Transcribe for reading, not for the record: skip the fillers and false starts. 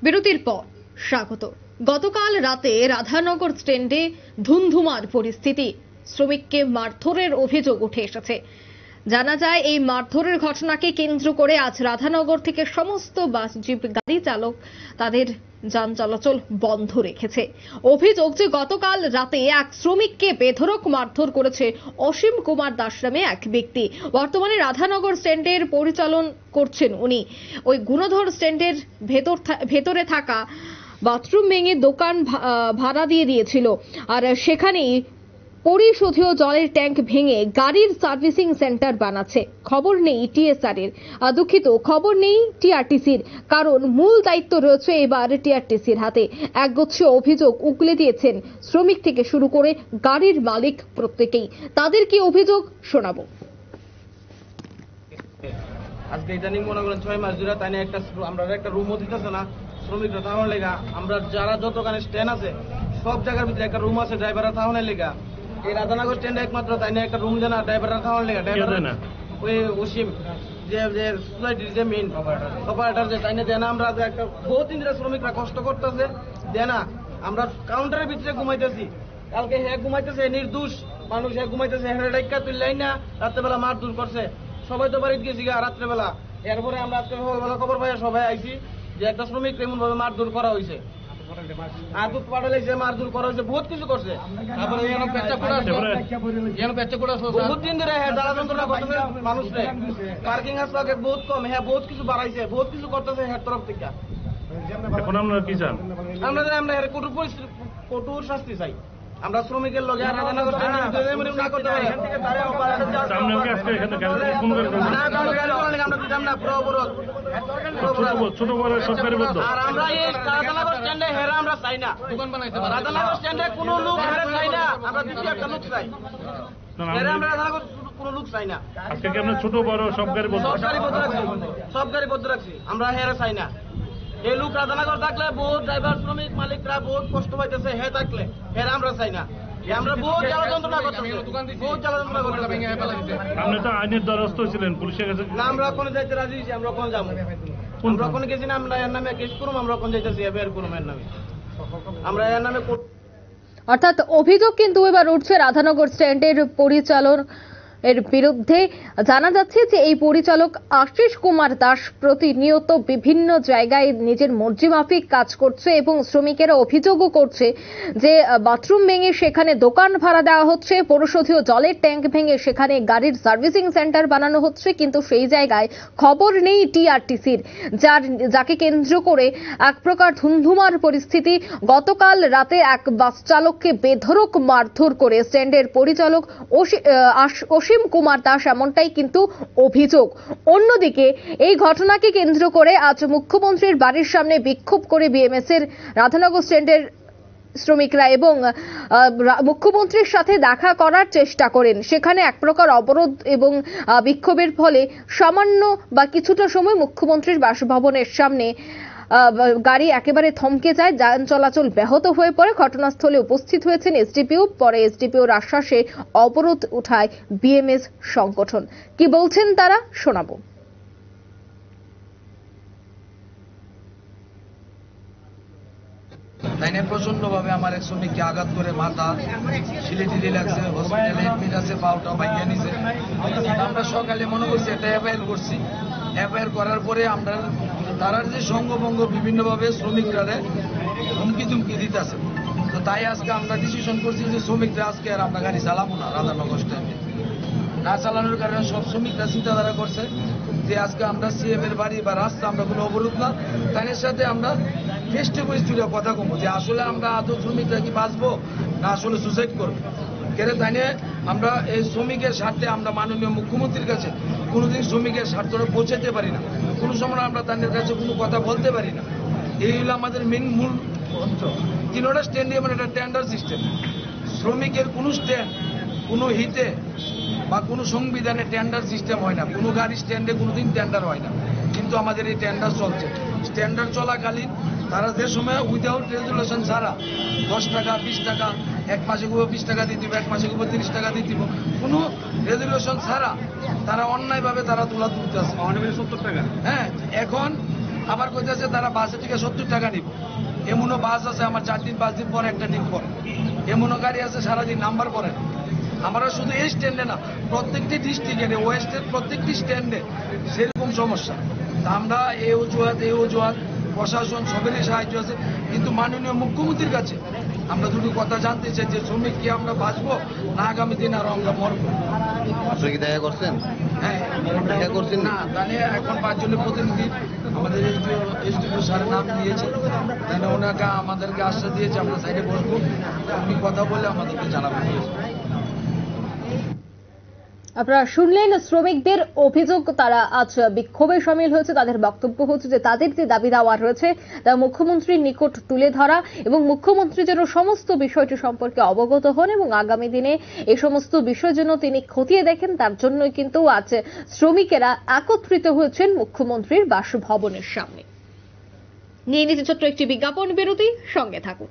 বিরতির পর স্বাগত। গতকাল রাতে রাধানগর স্ট্যান্ডে ধুন্ধুমার পরিস্থিতি, শ্রমিককে মারধরের অভিযোগ উঠে এসেছে। জানা যায় এই মারধরের ঘটনাকে কেন্দ্র করে আজ রাধানগর থেকে সমস্ত বাস জিপ গাড়ি চালক তাদের যান চলাচল বন্ধ রেখেছে। অভিযোগ যে গতকাল রাতে এক শ্রমিককে বেধড়ক মারধর করেছে অসীম কুমার দাস নামে এক ব্যক্তি। বর্তমানে রাধানগর স্ট্যান্ডের পরিচালন করছেন উনি। ওই গুণধর স্ট্যান্ডের ভেতরে থাকা বাথরুম ভেঙে দোকান ভাড়া দিয়ে দিয়েছিল, আর সেখানেই পরিশোধীয় জলের ট্যাঙ্ক ভেঙে গাড়ির সার্ভিসিং সেন্টার বানাচ্ছে। খবর নেই টিএসআর এর, খবর নেই টিআরটিসির, কারণ মূল দায়িত্ব রয়েছে এবার টিআরটিসির হাতে। একগুচ্ছ অভিযোগ উগলে দিয়েছেন শ্রমিক থেকে শুরু করে গাড়ির মালিক প্রত্যেকেই। তাদের কি অভিযোগ শোনাবো। আজকে ইদানিং মনে করেন 6 মাস ধরে তাই আমরা একটা রুমও দিতেছে না শ্রমিকরা থাকার লেগা। আমরা যারা যতখানে স্ট্যান্ড আছে সব জায়গার ভিতরে একটা রুম আছে ড্রাইভাররা থাকার লেগা। এই রাধানগর স্ট্যান্ডে একমাত্র তাই না একটা রুম দেয় না ড্রাইভাররা থাকার লেগা। ড্রাইভার ওই অসীম যে সোসাইটির যে মেইন অপারেটর যে তাই না দেয় না। আমরা একটা বহুত দিন ধরে শ্রমিকরা কষ্ট করতেছে দেয় না। আমরা কাউন্টারের ভিতরে ঘুমাইতেছি, কালকে হ্যাঁ ঘুমাইতেছে নির্দোষ মানুষ, হ্যাঁ ঘুমাইতেছে হ্যাঁ ডাইকা তুললাই না, রাত্রেবেলা মারধর করছে। সবাই তো বাড়িতে গেছি গা রাত্রেবেলা। এরপরে আমরা রাত্রেবেলা খবর পাই সবাই আইছি যে একটা শ্রমিক এমন ভাবে মারধর করা হয়েছে, আদুত পাঠাইছে, মারধর করা হয়েছে, বহুত কিছু করছে। তারপরে বহুত দিন ধরে হ্যাঁ জ্বালা যন্ত্রণা করতেছে মানুষরে। পার্কিং আসলে বহুত কম, হ্যাঁ বহুত কিছু বাড়াইছে, বহুত কিছু করতেছে হ্যাঁ তরফ থেকে। এখন আমরা কি চান? আমরা কঠোর শাস্তি চাই। আমরা শ্রমিকের লগে রাধানগর না করতে পারি ছোট বড় সরকারি বদ্ধ। আর আমরা এই রাধানগর স্ট্যান্ডে হেরা আমরা চাই না, দোকান বানাইতে রাধানগর স্ট্যান্ডে কোনো লোক হেরা চাই না। আমরা দ্বিতীয় একটা লোক চাই, আমরা রাধানগর কোনো লোক চাই না। আজকে কি আমরা ছোট বড় সব গাড়ি বদ্ধ রাখছি, আমরা হেরা চাই না। এই লোক রাধানগর থাকলে বহুত ড্রাইভার শ্রমিক মালিকরা বহুত কষ্ট পাইতেছে, হে থাকলে হেরা আমরা চাই না। আমরা বহুত জ্বালা যন্ত্রণা করতেছি, বহুত জ্বালা যন্ত্রণা করতেছি। আপনি তো আইনের দ্বারস্থ ছিলেন, পুলিশের কাছে না আমরা ওখানে যাইতে রাজি হয়েছি। আমরা ওখানে যাবো, আমরা ওখানে গেছি না, আমরা এর নামে কেস করুম। আমরা ওখানে যাইতেছি এর করুম, এর নামে আমরা এর নামে। অর্থাৎ অভিযোগ কিন্তু এবার উঠছে রাধানগর স্ট্যান্ডের পরিচালন এর বিরুদ্ধে। জানা যাচ্ছে যে এই পরিচালক আশিস কুমার দাস প্রতিনিয়ত বিভিন্ন জায়গায় নিজের মর্জি মাফিক কাজ করছে এবং শ্রমিকেরা অভিযোগও করছে যে বাথরুম ভেঙে সেখানে দোকান ভাড়া দেওয়া হচ্ছে, পরিশোধীয় জলের ট্যাঙ্ক ভেঙে সেখানে গাড়ির সার্ভিসিং সেন্টার বানানো হচ্ছে, কিন্তু সেই জায়গায় খবর নেই টিআরটিসির, যাকে কেন্দ্র করে এক প্রকার ধুন্ধুমার পরিস্থিতি। গতকাল রাতে এক বাস চালককে বেধড়ক মারধর করে স্ট্যান্ডের পরিচালক অসীম কুমার দাস, এমনটাই কিন্তু অভিযোগ। অন্যদিকে এই ঘটনাকে কেন্দ্র করে আজ মুখ্যমন্ত্রীর বাড়ির সামনে বিক্ষোভ করে বিএমএস এর রাধানগর স্ট্যান্ডের শ্রমিকরা এবং মুখ্যমন্ত্রীর সাথে দেখা করার চেষ্টা করেন। সেখানে এক প্রকার অবরোধ এবং বিক্ষোভের ফলে সামান্য বা কিছুটা সময় মুখ্যমন্ত্রীর বাসভবনের সামনে গাড়ি একেবারে থমকে যায়, যান চলাচল ব্যাহত হয়ে পড়ে। ঘটনাস্থলে উপস্থিত হয়েছেন এসডিপিও, পরে এসডিপিওর আশ্বাসে অবরোধ উঠায় বিএমএস সংগঠন। কি বলছেন তারা শোনাবো। প্রচন্ড ভাবে আমার এক শ্রমিককে আঘাত করে মাথা ছিলে লাগছে, হসপিটালে এডমিট আছে, পাউটা ভাইয়া নিছে। আমরা সকালে মনে করছি একটা এফআইআর করছি। এফআইআর করার পরে আমরা তারার যে সঙ্গভঙ্গ বিভিন্নভাবে শ্রমিকরা হুমকি দুমকি দিতেছে, তো তাই আজকে আমরা ডিসিশন করছি যে শ্রমিকরা আজকে আর আমরা গাড়ি চালাবো না। রাধানগর স্ট্যান্ডে না চালানোর কারণে সব শ্রমিকরা চিন্তাধারা করছে যে আজকে আমরা সিএম এর বাড়ি বা রাস্তা আমরা কোনো অবরোধ না, তাদের সাথে আমরা ফেস টু ফেস কথা কমবো যে আসলে আমরা আদৌ শ্রমিকরা কি বাঁচবো না আসলে সুসাইড করবো। কেন তাই নিয়ে আমরা এই শ্রমিকের স্বার্থে আমরা মাননীয় মুখ্যমন্ত্রীর কাছে কোনোদিন শ্রমিকের স্বার্থটা পৌঁছাতে পারি না, কোনো সময় আমরা তাদের কাছে কোনো কথা বলতে পারি না। এই হলো আমাদের মেন মূল মন্ত্র। তিনোটা স্ট্যান্ডে মানে একটা টেন্ডার সিস্টেম। শ্রমিকের কোনো স্ট্যান্ড কোনো হিতে বা কোনো সংবিধানে টেন্ডার সিস্টেম হয় না, কোনো গাড়ি স্ট্যান্ডে কোনোদিন টেন্ডার হয় না, কিন্তু আমাদের এই টেন্ডার চলছে। টেন্ডার চলাকালীন তারা যে সময় উইদাউট রেজুলেশন ছাড়া 10 টাকা 20 টাকা, এক মাসে গুলো 20 টাকা দিয়ে দিব, এক মাসে গুলো 30 টাকা দিয়ে দিব, কোনো রেজুলেশন ছাড়া তারা অন্যায়ভাবে তারা তুলা তুলতেছে 70 টাকা। হ্যাঁ, এখন আবার কইতেছে তারা বাসে থেকে 70 টাকা নিব। এমনও বাস আছে আমার 4 দিন 5 দিন পরে একটা দিন পরে, এমনও গাড়ি আছে সারাদিন নাম্বার পরে। আমরা শুধু এই স্ট্যান্ডে না, প্রত্যেকটি ডিস্ট্রিক্টে ওয়েস্টের প্রত্যেকটি স্ট্যান্ডে সেরকম সমস্যা। তা আমরা এই অজুহাত প্রশাসন সবেরই সাহায্য আছে, কিন্তু মাননীয় মুখ্যমন্ত্রীর কাছে আমরা দুটো কথা জানতে চাই যে শ্রমিক কি আমরা বাঁচবো না আগামী দিন আরো আমরা মরবো। আপনারা কি দেখা করছেন? হ্যাঁ, দেখা করছেন না তাহলে এখন 5 জনের প্রতিনিধি আমাদের এসডিও স্যারের নাম দিয়েছে, তাহলে ওনাকে আমাদেরকে আশ্বাস দিয়েছে আমরা সাইডে বসবো, উনি কথা বলে আমাদেরকে জানাবেন। আপনারা শুনলেন শ্রমিকদের অভিযোগ, তারা আজ বিক্ষোভে সামিল হয়েছে। তাদের বক্তব্য হচ্ছে যে তাদের যে দাবি দাওয়া রয়েছে তা মুখ্যমন্ত্রীর নিকট তুলে ধরা এবং মুখ্যমন্ত্রী যেন সমস্ত বিষয়টি সম্পর্কে অবগত হন এবং আগামী দিনে এই সমস্ত বিষয় যেন তিনি খতিয়ে দেখেন। তার জন্যই কিন্তু আজ শ্রমিকেরা একত্রিত হয়েছেন মুখ্যমন্ত্রীর বাসভবনের সামনে। নিয়ে নিতে ছোট্ট একটি বিজ্ঞাপন বিরতি, সঙ্গে থাকুন।